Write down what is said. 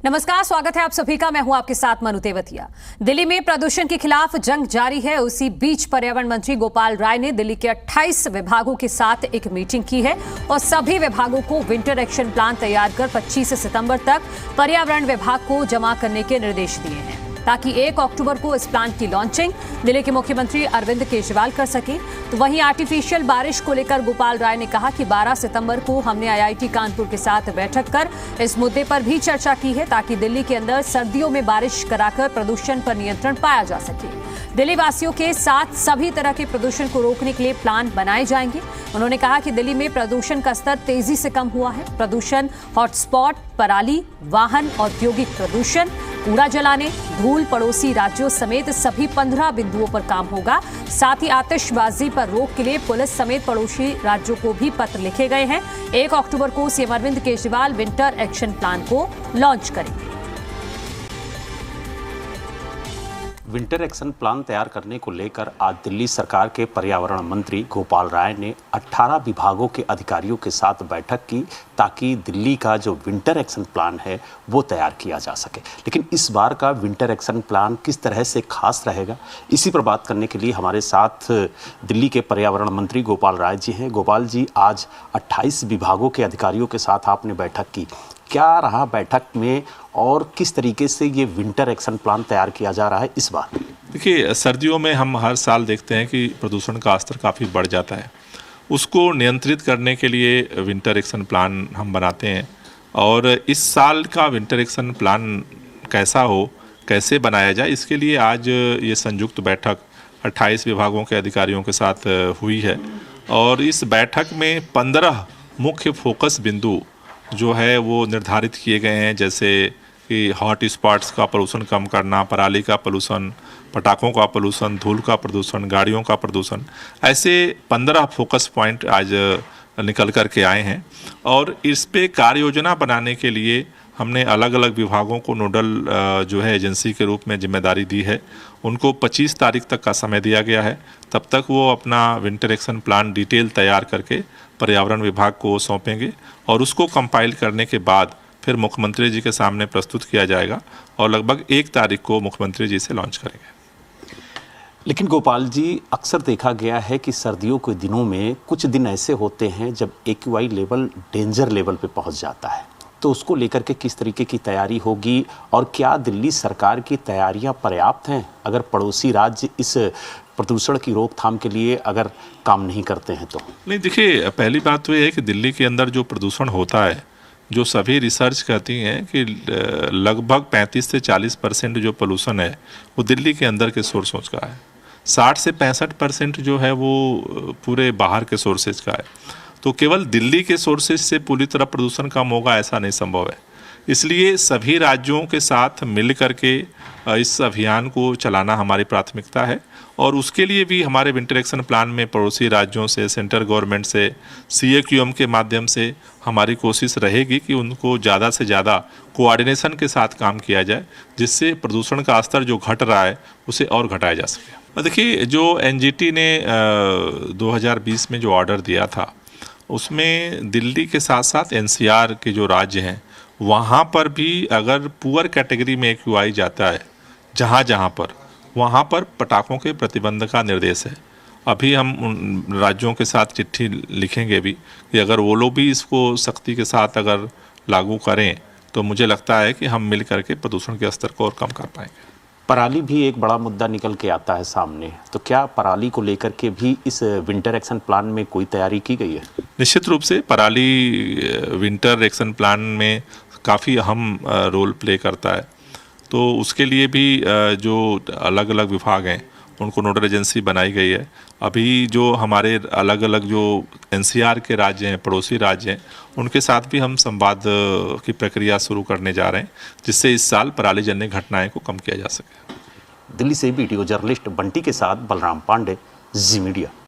नमस्कार, स्वागत है आप सभी का। मैं हूं आपके साथ मनु तेवतिया। दिल्ली में प्रदूषण के खिलाफ जंग जारी है। उसी बीच पर्यावरण मंत्री गोपाल राय ने दिल्ली के 28 विभागों के साथ एक मीटिंग की है और सभी विभागों को विंटर एक्शन प्लान तैयार कर 25 सितंबर तक पर्यावरण विभाग को जमा करने के निर्देश दिए हैं ताकि 1 अक्टूबर को इस प्लान की लॉन्चिंग दिल्ली के मुख्यमंत्री अरविंद केजरीवाल कर सके। तो वहीं आर्टिफिशियल बारिश को लेकर गोपाल राय ने कहा कि 12 सितंबर को हमने आईआईटी कानपुर के साथ बैठक कर इस मुद्दे पर भी चर्चा की है ताकि दिल्ली के अंदर सर्दियों में बारिश कराकर प्रदूषण पर नियंत्रण पाया जा सके। दिल्ली वासियों के साथ सभी तरह के प्रदूषण को रोकने के लिए प्लान बनाए जाएंगे। उन्होंने कहा कि दिल्ली में प्रदूषण का स्तर तेजी से कम हुआ है। प्रदूषण हॉटस्पॉट, पराली, वाहन, औद्योगिक प्रदूषण, कूड़ा जलाने, धूल पड़ोसी राज्यों समेत सभी 15 बिंदुओं पर काम होगा। साथ ही आतिशबाजी पर रोक के लिए पुलिस समेत पड़ोसी राज्यों को भी पत्र लिखे गए हैं। 1 अक्टूबर को CM Arvind Kejriwal winter action plan को लॉन्च करेंगे। विंटर एक्शन प्लान तैयार करने को लेकर आज दिल्ली सरकार के पर्यावरण मंत्री गोपाल राय ने 18 विभागों के अधिकारियों के साथ बैठक की ताकि दिल्ली का जो विंटर एक्शन प्लान है वो तैयार किया जा सके। लेकिन इस बार का विंटर एक्शन प्लान किस तरह से खास रहेगा, इसी पर बात करने के लिए हमारे साथ दिल्ली के पर्यावरण मंत्री गोपाल राय जी हैं। गोपाल जी, आज 28 विभागों के अधिकारियों के साथ आपने बैठक की, क्या रहा बैठक में और किस तरीके से ये विंटर एक्शन प्लान तैयार किया जा रहा है इस बार? देखिए, सर्दियों में हम हर साल देखते हैं कि प्रदूषण का स्तर काफ़ी बढ़ जाता है। उसको नियंत्रित करने के लिए विंटर एक्शन प्लान हम बनाते हैं और इस साल का विंटर एक्शन प्लान कैसा हो, कैसे बनाया जाए, इसके लिए आज ये संयुक्त बैठक 28 विभागों के अधिकारियों के साथ हुई है। और इस बैठक में 15 मुख्य फोकस बिंदु जो है वो निर्धारित किए गए हैं, जैसे कि हॉट स्पॉट्स का प्रदूषण कम करना, पराली का प्रदूषण, पटाखों का प्रदूषण, धूल का प्रदूषण, गाड़ियों का प्रदूषण, ऐसे 15 फोकस पॉइंट आज निकल कर के आए हैं। और इस पे कार्य योजना बनाने के लिए हमने अलग अलग विभागों को नोडल जो है एजेंसी के रूप में जिम्मेदारी दी है। उनको 25 तारीख तक का समय दिया गया है। तब तक वो अपना विंटर एक्शन प्लान डिटेल तैयार करके पर्यावरण विभाग को सौंपेंगे और उसको कंपाइल करने के बाद फिर मुख्यमंत्री जी के सामने प्रस्तुत किया जाएगा और लगभग 1 तारीख को मुख्यमंत्री जी से लॉन्च करेंगे। लेकिन गोपाल जी, अक्सर देखा गया है कि सर्दियों के दिनों में कुछ दिन ऐसे होते हैं जब एक्यूआई लेवल डेंजर लेवल पे पहुंच जाता है, तो उसको लेकर के किस तरीके की तैयारी होगी और क्या दिल्ली सरकार की तैयारियां पर्याप्त हैं अगर पड़ोसी राज्य इस प्रदूषण की रोकथाम के लिए अगर काम नहीं करते हैं तो? नहीं, देखिए, पहली बात तो ये है कि दिल्ली के अंदर जो प्रदूषण होता है, जो सभी रिसर्च कहती हैं कि लगभग 35 से 40% जो पोल्यूशन है वो दिल्ली के अंदर के सोर्सों का है। 60 से 65% जो है वो पूरे बाहर के सोर्सेज का है। तो केवल दिल्ली के सोर्सेज से पूरी तरह प्रदूषण कम होगा ऐसा नहीं संभव है। इसलिए सभी राज्यों के साथ मिल करके इस अभियान को चलाना हमारी प्राथमिकता है और उसके लिए भी हमारे विंटर एक्शन प्लान में पड़ोसी राज्यों से, सेंट्रल गवर्नमेंट से, CAQM के माध्यम से हमारी कोशिश रहेगी कि उनको ज़्यादा से ज़्यादा कोऑर्डिनेशन के साथ काम किया जाए, जिससे प्रदूषण का स्तर जो घट रहा है उसे और घटाया जा सके। देखिए, जो NGT ने 2020 में जो ऑर्डर दिया था उसमें दिल्ली के साथ साथ NCR के जो राज्य हैं वहाँ पर भी अगर पुअर कैटेगरी में एक्यूआई जाता है जहाँ पर वहाँ पर पटाखों के प्रतिबंध का निर्देश है। अभी हम उन राज्यों के साथ चिट्ठी लिखेंगे भी कि अगर वो लोग भी इसको सख्ती के साथ अगर लागू करें तो मुझे लगता है कि हम मिल करके प्रदूषण के स्तर को और कम कर पाएंगे। पराली भी एक बड़ा मुद्दा निकल के आता है सामने, तो क्या पराली को लेकर के भी इस विंटर एक्शन प्लान में कोई तैयारी की गई है? निश्चित रूप से पराली विंटर एक्शन प्लान में काफ़ी अहम रोल प्ले करता है। तो उसके लिए भी जो अलग अलग विभाग हैं उनको नोडल एजेंसी बनाई गई है। अभी जो हमारे अलग अलग जो NCR के राज्य हैं, पड़ोसी राज्य हैं, उनके साथ भी हम संवाद की प्रक्रिया शुरू करने जा रहे हैं, जिससे इस साल पराली जन्य घटनाएं को कम किया जा सके। दिल्ली से वीडियो जर्नलिस्ट बंटी के साथ बलराम पांडे, जी मीडिया।